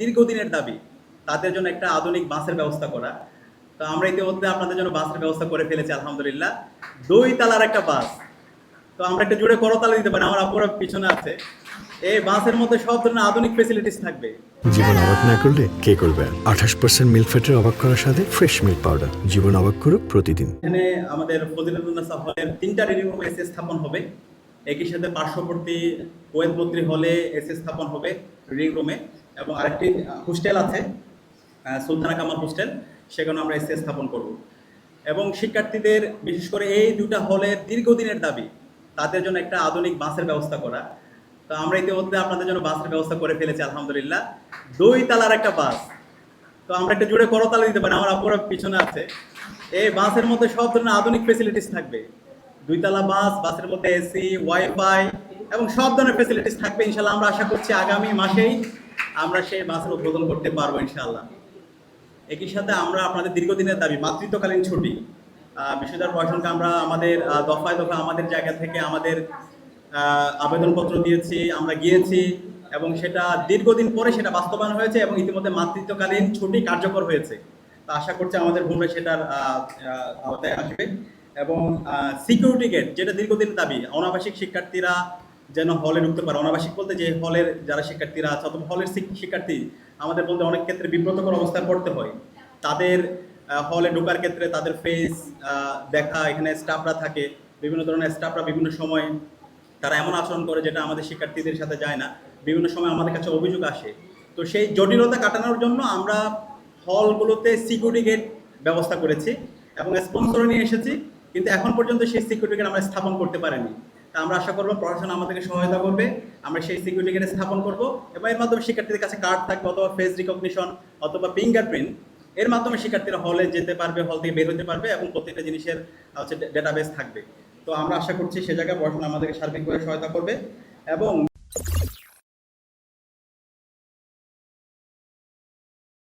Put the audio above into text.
দীর্ঘদিনের দাবি তাদের জন্য একটা আধুনিক বাসের ব্যবস্থা করা। তো আমরা ইতিমধ্যে আপনাদের জন্য বাসের ব্যবস্থা করে ফেলেছি আলহামদুলিল্লাহ। ২ তালার একটা বাস। তো আমরা একটা জোরে করতালি দিতে পারি, আমার আপুরা পিছনে আছে। এই বাসের মধ্যে সব ধরনের আধুনিক ফেসিলিটিস থাকবে। জীবন অবাক না করলে কে করবে? 28% মিল্ক ফ্যাটের অবাক করার সাথে ফ্রেশ মিল্ক পাউডার। জীবন অবাক করুক প্রতিদিন। এখানে আমাদের ফজিলাতুন্নেসা হলের ৩টা রিডিং রুম এসি স্থাপন হবে। একই সাথে পার্শ্ববর্তী কোয়েত বদ্রী হলে এসি স্থাপন হবে রিডিং রুমে, এবং আরেকটি হোস্টেল আছে সুলতানা কামাল হোস্টেল, সেখানে আমরা এসি স্থাপন করব। এবং শিক্ষার্থীদের বিশেষ করে এই দুটা হলের দীর্ঘদিনের দাবি তাদের জন্য একটা আধুনিক বাসের ব্যবস্থা করা। তো আমরা ইতিমধ্যে আপনাদের জন্য বাসের ব্যবস্থা করে ফেলেছি আলহামদুলিল্লাহ। ২ তালার একটা বাস। তো আমরা একটা জোরে করতালি দিতে পারি, আমার আপুরা পিছনে আছে। এই বাসের মধ্যে সব ধরনের আধুনিক ফেসিলিটিস থাকবে। ২ তালা বাস, বাসের মধ্যে এসি, ওয়াইফাই এবং সব ধরনের ফেসিলিটিস থাকবে। ইনশাল্লাহ আমরা আশা করছি আগামী মাসেই আমরা সেই বাসের উদ্বোধন করতে পারবো ইনশাআল্লাহ। একই সাথে আমরা আপনাদের দীর্ঘদিনের দাবি মাতৃত্বকালীন ছুটি, বিশ্ববিদ্যালয় প্রশাসনকে আমরা আমাদের দফায় দফায় আমাদের জায়গা থেকে আমাদের আবেদনপত্র দিয়েছি, আমরা গিয়েছি, এবং সেটা দীর্ঘদিন পরে সেটা বাস্তবায়ন হয়েছে এবং ইতিমধ্যে মাতৃত্বকালীন ছুটি কার্যকর হয়েছে। তা আশা করছি আমাদের ভূমি সেটার আওতায় আসবে। এবং সিকিউরিটি গেট, যেটা দীর্ঘদিন দাবি, অনাবাসিক শিক্ষার্থীরা যেন হলে ঢুকতে পারে। অনাবাসিক বলতে যে হলের যারা শিক্ষার্থীরা আছে অথবা হলের শিক্ষার্থী আমাদের বলতে অনেক ক্ষেত্রে বিব্রতকর অবস্থায় পড়তে হয়। তাদের হলে ঢোকার ক্ষেত্রে তাদের ফেস দেখা, এখানে স্টাফরা থাকে, বিভিন্ন ধরনের স্টাফরা বিভিন্ন সময় তারা এমন আচরণ করে যেটা আমাদের শিক্ষার্থীদের সাথে যায় না। বিভিন্ন সময় আমাদের কাছে অভিযোগ আসে। তো সেই জটিলতা কাটানোর জন্য আমরা হলগুলোতে সিকিউরিটি গেট ব্যবস্থা করেছি এবং স্পন্সর নিয়ে এসেছি, কিন্তু এখন পর্যন্ত সেই সিকিউরিটি গেট আমরা স্থাপন করতে পারিনি। তা আমরা আশা করবো প্রশাসন আমাদেরকে সহায়তা করবে, আমরা সেই সিকিউরিটি গেট স্থাপন করব এবং এর মাধ্যমে শিক্ষার্থীদের কাছে কার্ড থাকবে অথবা ফেস রিকগনিশন অথবা ফিঙ্গারপ্রিন্ট, এর মাধ্যমে শিক্ষার্থীরা হলে যেতে পারবে, হল থেকে বের হতে পারবে এবং প্রত্যেকটা জিনিসের ডেটাবেস থাকবে। তো আমরা আশা করছি সে জায়গায় প্রশাসন আমাদেরকে সার্বিকভাবে সহায়তা করবে। এবং